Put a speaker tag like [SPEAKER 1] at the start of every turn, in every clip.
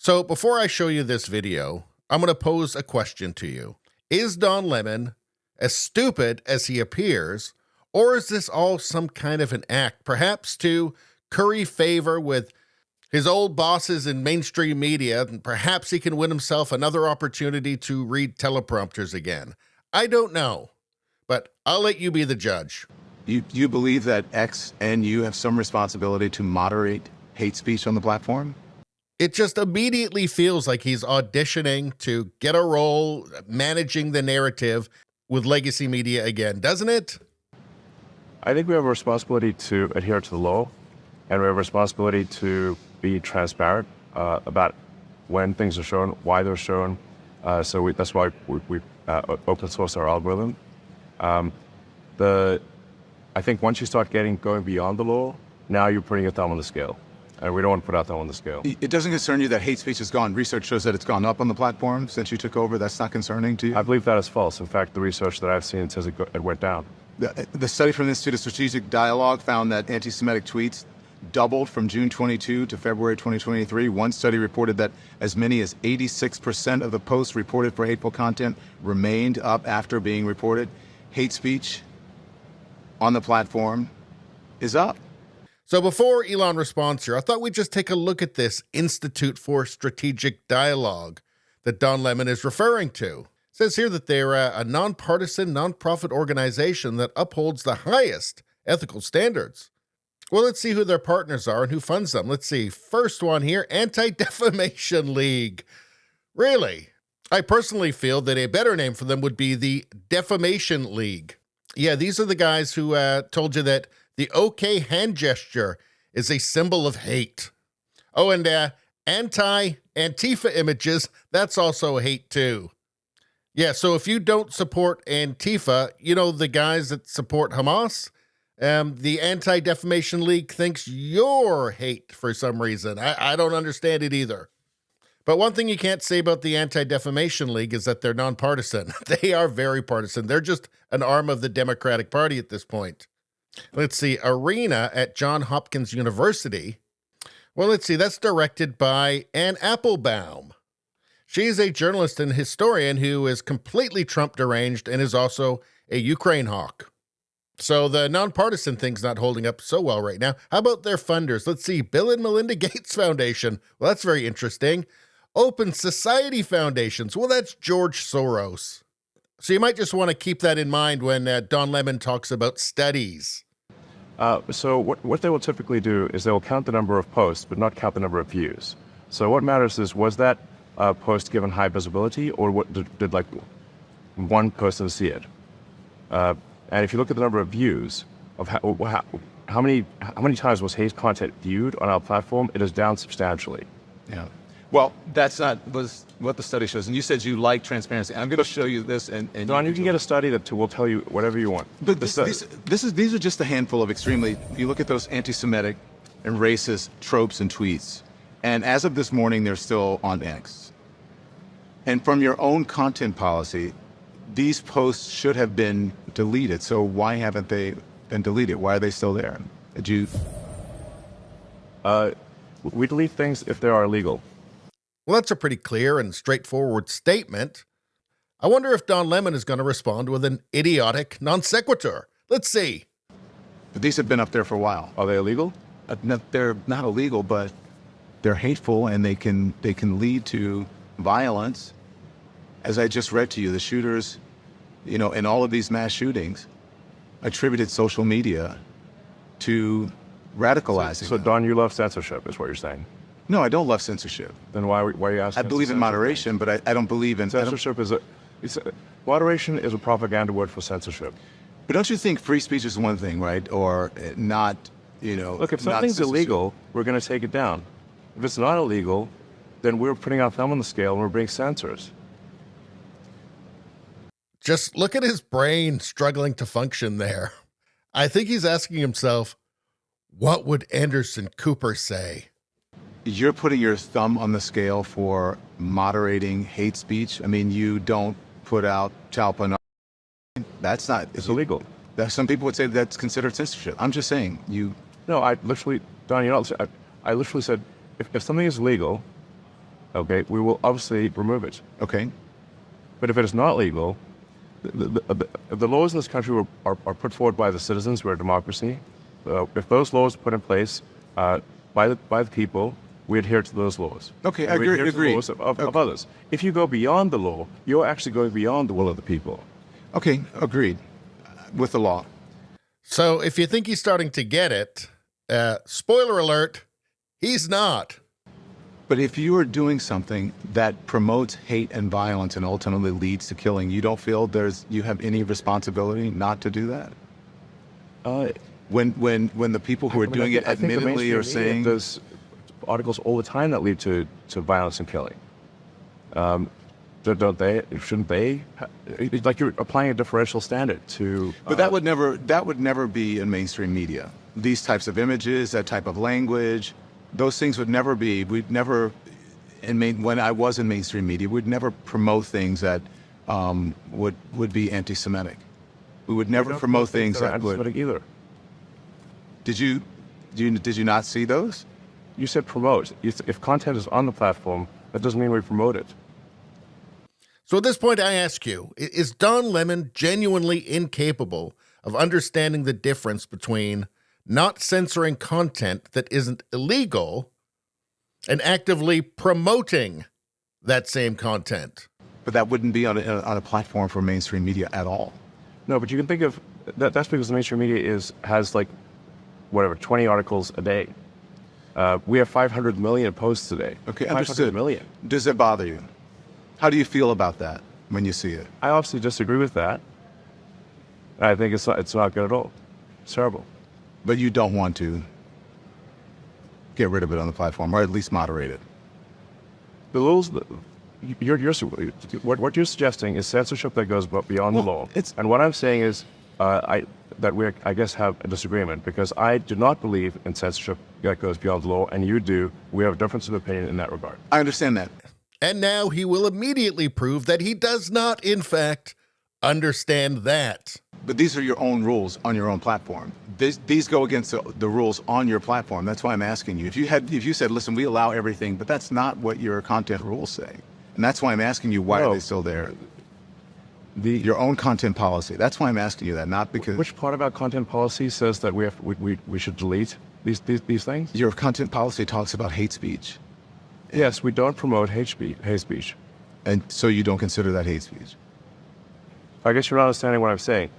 [SPEAKER 1] So before I show you this video, I'm going to pose a question to you. Is Don Lemon as stupid as he appears, or is this all some kind of an act, perhaps to curry favor with his old bosses in mainstream media, and perhaps he can win himself another opportunity to read teleprompters again? I don't know, but I'll let you be the judge.
[SPEAKER 2] You believe that X and you have some responsibility to moderate hate speech on the platform?
[SPEAKER 1] It just immediately feels like he's auditioning to get a role managing the narrative with legacy media again, doesn't it?
[SPEAKER 3] I think we have a responsibility to adhere to the law, and we have a responsibility to be transparent about when things are shown, why they're shown. That's why we open source our algorithm. I think once you start going beyond the law, now you're putting your thumb on the scale. And we don't want to put our thumb on the scale.
[SPEAKER 2] It doesn't concern you that hate speech has gone. Research shows that it's gone up on the platform since you took over. That's not concerning to you?
[SPEAKER 3] I believe that is false. In fact, the research that I've seen says it went down.
[SPEAKER 2] The study from the Institute of Strategic Dialogue found that anti-Semitic tweets doubled from June 22 to February 2023. One study reported that as many as 86% of the posts reported for hateful content remained up after being reported. Hate speech on the platform is up.
[SPEAKER 1] So before Elon responds here, I thought we'd just take a look at this Institute for Strategic Dialogue that Don Lemon is referring to. It says here that they're a nonpartisan, nonprofit organization that upholds the highest ethical standards. Well, let's see who their partners are and who funds them. Let's see. First one here, Anti-Defamation League. Really? I personally feel that a better name for them would be the Defamation League. Yeah, these are the guys who told you that the OK hand gesture is a symbol of hate. Oh, and anti-Antifa images, that's also hate too. Yeah, so if you don't support Antifa, you know, the guys that support Hamas, the Anti-Defamation League thinks you're hate for some reason. I don't understand it either. But one thing you can't say about the Anti-Defamation League is that they're nonpartisan. They are very partisan. They're just an arm of the Democratic Party at this point. Let's see, Arena at Johns Hopkins University. Well, let's see, that's directed by Ann Applebaum. She's a journalist and historian who is completely Trump deranged and is also a Ukraine hawk. So the nonpartisan thing's not holding up so well right now. How about their funders? Let's see, Bill and Melinda Gates Foundation. Well, that's very interesting. Open Society Foundations. Well, that's George Soros. So you might just want to keep that in mind when Don Lemon talks about studies.
[SPEAKER 3] So what they will typically do is they will count the number of posts, but not count the number of views. So what matters is, was that post given high visibility, or what did like one person see it? And if you look at the number of views of how many times was hate content viewed on our platform, it is down substantially.
[SPEAKER 2] Yeah. Well, that's not was what the study shows. And you said you like transparency. I'm going to show you this. And
[SPEAKER 3] Don, you can get a study that will tell you whatever you want.
[SPEAKER 2] But these are just a handful of extremely. You look at those anti-Semitic and racist tropes and tweets, and as of this morning, they're still on X. And from your own content policy, these posts should have been deleted. So why haven't they been deleted? Why are they still there? Did you?
[SPEAKER 3] We delete things if they are illegal.
[SPEAKER 1] Well, that's a pretty clear and straightforward statement. I wonder if Don Lemon is going to respond with an idiotic non sequitur. Let's see.
[SPEAKER 2] But these have been up there for a while.
[SPEAKER 3] Are they illegal?
[SPEAKER 2] No, they're not illegal, but they're hateful, and they can lead to violence. As I just read to you, the shooters, you know, in all of these mass shootings, attributed social media to radicalizing.
[SPEAKER 3] So Don, you love censorship, is what you're saying?
[SPEAKER 2] No, I don't love censorship.
[SPEAKER 3] Then why are you asking?
[SPEAKER 2] I believe in moderation, but I don't believe in
[SPEAKER 3] censorship. Moderation is a propaganda word for censorship.
[SPEAKER 2] But don't you think free speech is one thing, right? Or not, you know.
[SPEAKER 3] Look, if something's illegal, we're going to take it down. If it's not illegal, then we're putting our thumb on the scale and we're being censors.
[SPEAKER 1] Just look at his brain struggling to function there. I think he's asking himself, what would Anderson Cooper say?
[SPEAKER 2] You're putting your thumb on the scale for moderating hate speech. I mean, you don't put out child pornography. That's not.
[SPEAKER 3] It's illegal.
[SPEAKER 2] Some people would say that's considered censorship. I'm just saying
[SPEAKER 3] No, I literally, Don, I literally said, if something is legal, okay, we will obviously remove it.
[SPEAKER 2] Okay.
[SPEAKER 3] But if it is not legal, the laws in this country are put forward by the citizens. We're a democracy. If those laws are put in place by the people, we adhere to those laws.
[SPEAKER 2] Okay,
[SPEAKER 3] And we adhere to the
[SPEAKER 2] agree.
[SPEAKER 3] laws of others. If you go beyond the law, you're actually going beyond the will of the people.
[SPEAKER 2] Okay, agreed with the law.
[SPEAKER 1] So if you think he's starting to get it, spoiler alert, he's not.
[SPEAKER 2] But if you are doing something that promotes hate and violence and ultimately leads to killing, you don't feel you have any responsibility not to do that? When the people who are doing it
[SPEAKER 3] I think the
[SPEAKER 2] admittedly are
[SPEAKER 3] mainstream media
[SPEAKER 2] saying...
[SPEAKER 3] does articles all the time that lead to violence and killing. Don't they? Shouldn't they? Like you're applying a differential standard to.
[SPEAKER 2] But that would never be in mainstream media. These types of images, that type of language, those things would never be. We'd never, when I was in mainstream media, we'd never promote things that would be anti-Semitic. We would never promote things that would.
[SPEAKER 3] Anti-Semitic either.
[SPEAKER 2] Did you not see those?
[SPEAKER 3] You said promote. If content is on the platform, that doesn't mean we promote it.
[SPEAKER 1] So at this point, I ask you, is Don Lemon genuinely incapable of understanding the difference between not censoring content that isn't illegal and actively promoting that same content?
[SPEAKER 2] But that wouldn't be on a platform for mainstream media at all.
[SPEAKER 3] No, but you can think of that's because the mainstream media has like whatever 20 articles a day. We have 500 million posts today.
[SPEAKER 2] Okay,
[SPEAKER 3] 500
[SPEAKER 2] understood.
[SPEAKER 3] million.
[SPEAKER 2] Does it bother you? How do you feel about that when you see it?
[SPEAKER 3] I obviously disagree with that. I think it's not good at all. It's terrible.
[SPEAKER 2] But you don't want to get rid of it on the platform, or at least moderate it.
[SPEAKER 3] The rules, what you're suggesting is censorship that goes beyond the law. And what I'm saying is that we, I guess, have a disagreement, because I do not believe in censorship that goes beyond the law, and you do. We have a difference of opinion in that regard.
[SPEAKER 2] I understand that.
[SPEAKER 1] And now he will immediately prove that he does not, in fact, understand that.
[SPEAKER 2] But these are your own rules on your own platform. These go against the rules on your platform. That's why I'm asking you. If you said, listen, we allow everything, but that's not what your content rules say. And that's why I'm asking you, why are they still there? Your own content policy. That's why I'm asking you that, not because...
[SPEAKER 3] Which part about content policy says that we should delete these things?
[SPEAKER 2] Your content policy talks about hate speech.
[SPEAKER 3] Yes, we don't promote hate speech.
[SPEAKER 2] And so you don't consider that hate speech?
[SPEAKER 3] I guess you're not understanding what I'm saying.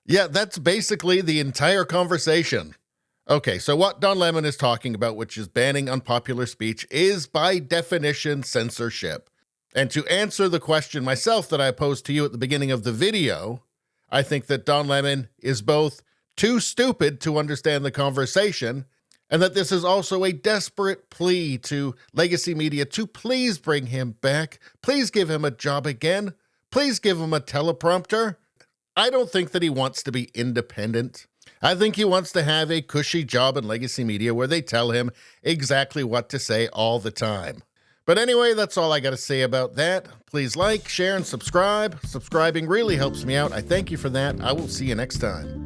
[SPEAKER 1] Yeah, that's basically the entire conversation. Okay, so what Don Lemon is talking about, which is banning unpopular speech, is by definition censorship. And to answer the question myself that I posed to you at the beginning of the video, I think that Don Lemon is both too stupid to understand the conversation, and that this is also a desperate plea to legacy media to please bring him back, please give him a job again, please give him a teleprompter. I don't think that he wants to be independent. I think he wants to have a cushy job in legacy media where they tell him exactly what to say all the time. But anyway, that's all I got to say about that. Please like, share, and subscribe. Subscribing really helps me out. I thank you for that. I will see you next time.